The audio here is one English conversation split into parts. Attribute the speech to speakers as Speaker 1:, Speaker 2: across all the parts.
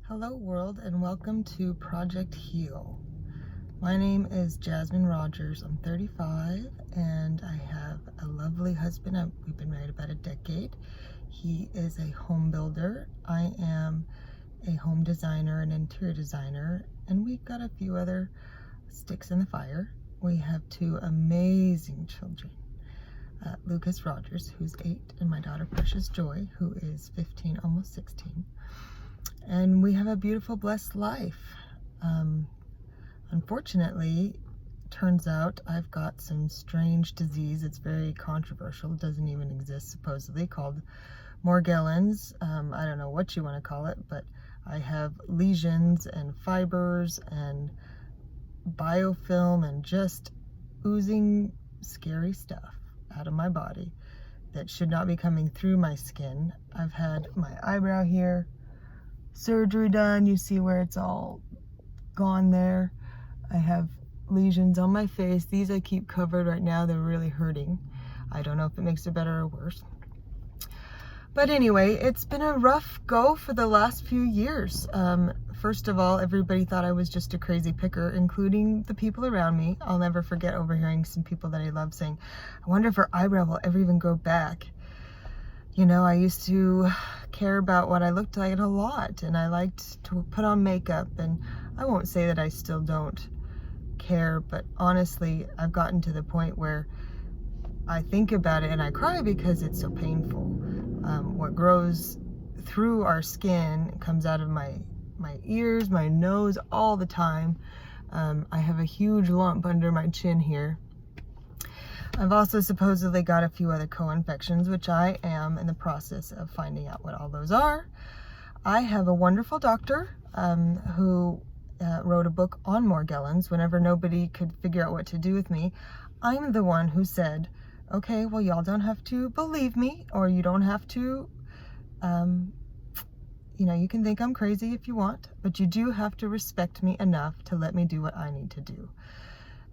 Speaker 1: Hello world and welcome to Project Heal. My name is Jasmine Rogers. I'm 35 and I have a lovely husband. We've been married about a decade. He is a home builder. I am a home designer and interior designer, and we've got a few other sticks in the fire. We have two amazing children. Lucas Rogers, who's 8, and my daughter Precious Joy, who is 15, almost 16. And we have a beautiful, blessed life. Unfortunately, turns out I've got some strange disease. It's very controversial. It doesn't even exist, supposedly, called Morgellons. I don't know what you want to call it, but I have lesions and fibers and biofilm and just oozing scary stuff out of my body that should not be coming through my skin. I've had my eyebrow here surgery done. You see where it's all gone there. I have lesions on my face. These I keep covered right now. They're really hurting. I don't know if it makes it better or worse. But anyway, it's been a rough go for the last few years. First of all, everybody thought I was just a crazy picker, including the people around me. I'll never forget overhearing some people that I love saying, I wonder if her eyebrow will ever even grow back. You know, I used to care about what I looked like a lot, and I liked to put on makeup, and I won't say that I still don't care, but honestly, I've gotten to the point where I think about it and I cry because it's so painful. What grows through our skin comes out of my ears, my nose, all the time. I have a huge lump under my chin here. I've also supposedly got a few other co-infections, which I am in the process of finding out what all those are. I have a wonderful doctor who wrote a book on Morgellons. Whenever nobody could figure out what to do with me, I'm the one who said, okay, well, y'all don't have to believe me, or you don't have to, you can think I'm crazy if you want, but you do have to respect me enough to let me do what I need to do.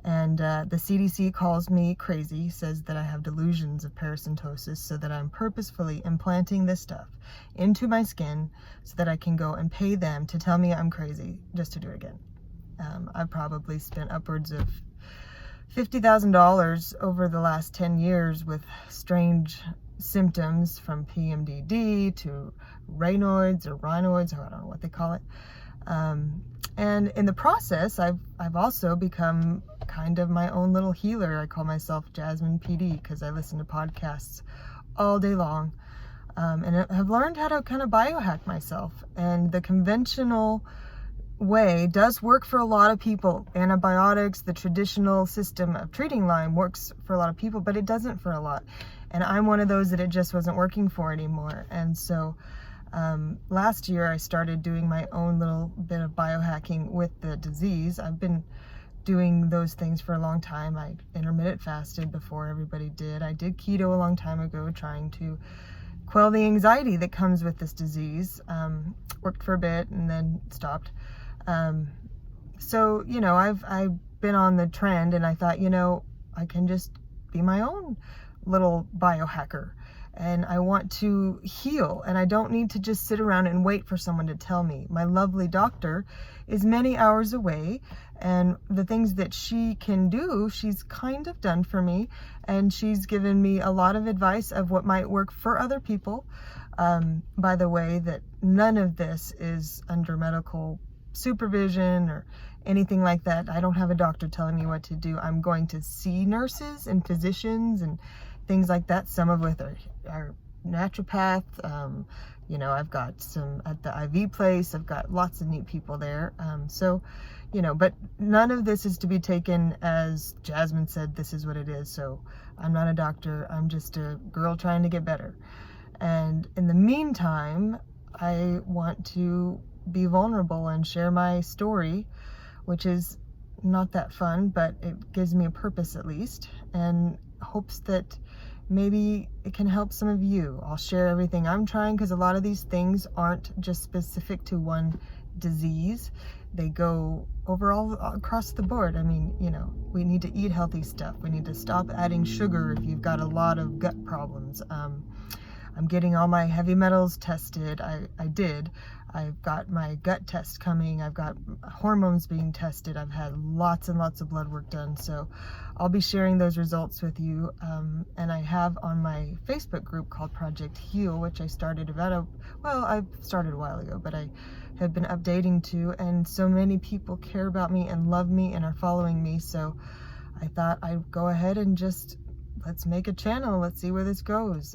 Speaker 1: And the CDC calls me crazy, says that I have delusions of parasitosis, so that I'm purposefully implanting this stuff into my skin so that I can go and pay them to tell me I'm crazy just to do it again. I've probably spent upwards of $50,000 over the last 10 years with strange symptoms, from PMDD to Raynaud's or rhinoids, or I don't know what they call it. And in the process, I've also become kind of my own little healer. I call myself Jasmyne PD because I listen to podcasts all day long, and I have learned how to kind of biohack myself. And the conventional way does work for a lot of people. Antibiotics, the traditional system of treating Lyme, works for a lot of people, but it doesn't for a lot. And I'm one of those that it just wasn't working for anymore. And so last year I started doing my own little bit of biohacking with the disease. I've been doing those things for a long time. I intermittent fasted before everybody did. I did keto a long time ago, trying to quell the anxiety that comes with this disease. Worked for a bit and then stopped. So, I've been on the trend, and I thought, I can just be my own little biohacker. And I want to heal, and I don't need to just sit around and wait for someone to tell me. My lovely doctor is many hours away, and the things that she can do, she's kind of done for me, and she's given me a lot of advice of what might work for other people. By the way, that none of this is under medical supervision or anything like that. I don't have a doctor telling me what to do. I'm going to see nurses and physicians and things like that, some of which are naturopath. I've got some at the IV place. I've got lots of neat people there. But none of this is to be taken as Jasmine said, this is what it is. So I'm not a doctor. I'm just a girl trying to get better. And in the meantime, I want to be vulnerable and share my story, which is not that fun, but it gives me a purpose at least, and hopes that maybe it can help some of you. I'll share everything I'm trying, because a lot of these things aren't just specific to one disease. They go overall across the board. I mean, we need to eat healthy stuff. We need to stop adding sugar if you've got a lot of gut problems. I'm getting all my heavy metals tested. I did. I've got my gut test coming. I've got hormones being tested. I've had lots and lots of blood work done. So I'll be sharing those results with you. And I have on my Facebook group called Project Heal, which I started I started a while ago, but I have been updating to. And so many people care about me and love me and are following me. So I thought I'd go ahead and just, let's make a channel. Let's see where this goes.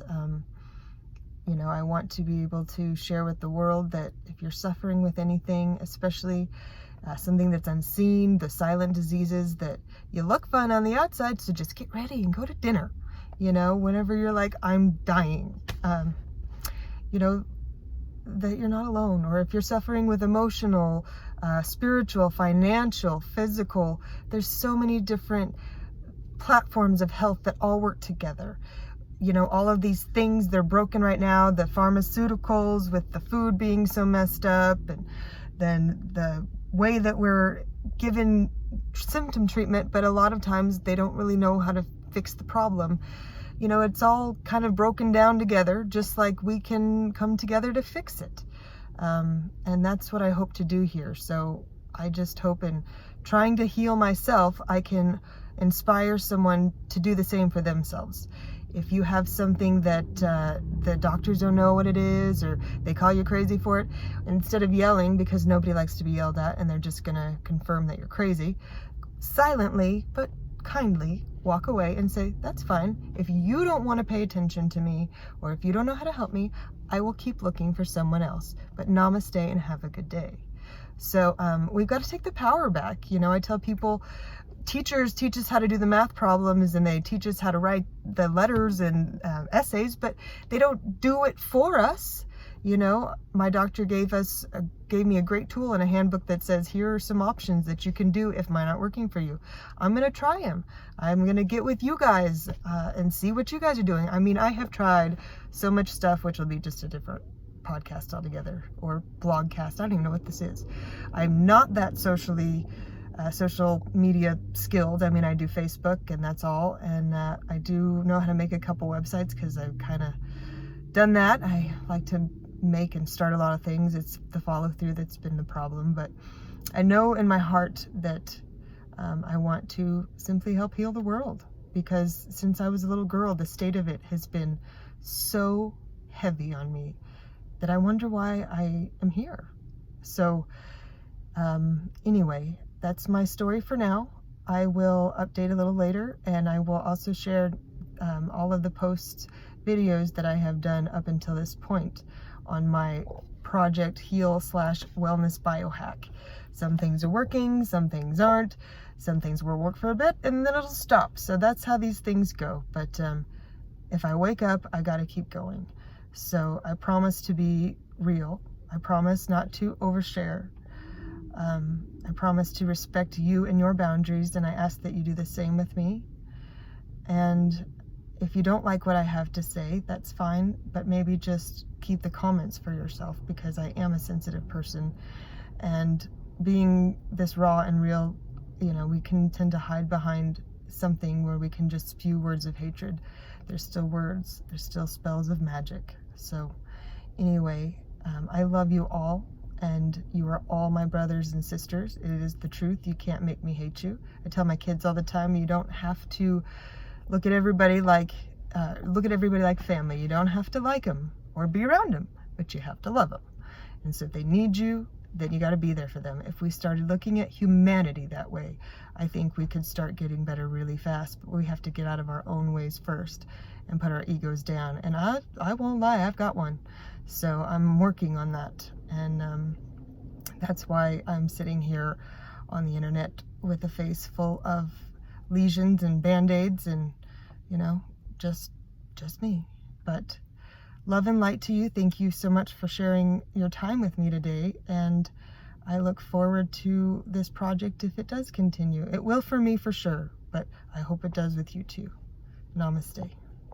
Speaker 1: You know, I want to be able to share with the world that if you're suffering with anything, especially something that's unseen, the silent diseases, that you look fine on the outside, so just get ready and go to dinner. You know, whenever you're like, I'm dying, you know, that you're not alone. Or if you're suffering with emotional, spiritual, financial, physical, there's so many different platforms of health that all work together. You know, all of these things, they're broken right now. The pharmaceuticals with the food being so messed up, and then the way that we're given symptom treatment, but a lot of times they don't really know how to fix the problem. You know, it's all kind of broken down together, just like we can come together to fix it. And that's what I hope to do here. So I just hope in trying to heal myself, I can inspire someone to do the same for themselves. If you have something that the doctors don't know what it is, or they call you crazy for it, instead of yelling, because nobody likes to be yelled at and they're just gonna confirm that you're crazy, silently but kindly walk away and say, that's fine. If you don't want to pay attention to me, or if you don't know how to help me, I will keep looking for someone else. But namaste and have a good day. So we've got to take the power back. You know, I tell people, teachers teach us how to do the math problems, and they teach us how to write the letters and essays, but they don't do it for us. You know, my doctor gave me a great tool and a handbook that says, here are some options that you can do if mine aren't working for you. I'm going to try them. I'm going to get with you guys and see what you guys are doing. I mean, I have tried so much stuff, which will be just a different podcast altogether, or blogcast. I don't even know what this is. I'm not that social media skilled. I mean, I do Facebook and that's all. And I do know how to make a couple websites because I've kind of done that. I like to make and start a lot of things. It's the follow through that's been the problem. But I know in my heart that I want to simply help heal the world, because since I was a little girl, the state of it has been so heavy on me that I wonder why I am here. So anyway, that's my story for now. I will update a little later, and I will also share all of the posts, videos that I have done up until this point on my Project Heal /Wellness Biohack. Some things are working, some things aren't. Some things will work for a bit and then it'll stop. So that's how these things go. But if I wake up, I got to keep going. So I promise to be real. I promise not to overshare. I promise to respect you and your boundaries, and I ask that you do the same with me. And if you don't like what I have to say, that's fine, but maybe just keep the comments for yourself, because I am a sensitive person. And being this raw and real, you know, we can tend to hide behind something where we can just spew words of hatred. There's still words, there's still spells of magic. So anyway, I love you all, and you are all my brothers and sisters. It is the truth. You can't make me hate you. I tell my kids all the time, you don't have to look at everybody like family. You don't have to like them or be around them, but you have to love them. And so if they need you, then you got to be there for them. If we started looking at humanity that way, I think we could start getting better really fast. But we have to get out of our own ways first and put our egos down. And I won't lie, I've got one. So I'm working on that. And that's why I'm sitting here on the internet with a face full of lesions and band-aids and, you know, just me. But love and light to you. Thank you so much for sharing your time with me today, and I look forward to this project if it does continue. It will for me for sure, but I hope it does with you too. Namaste.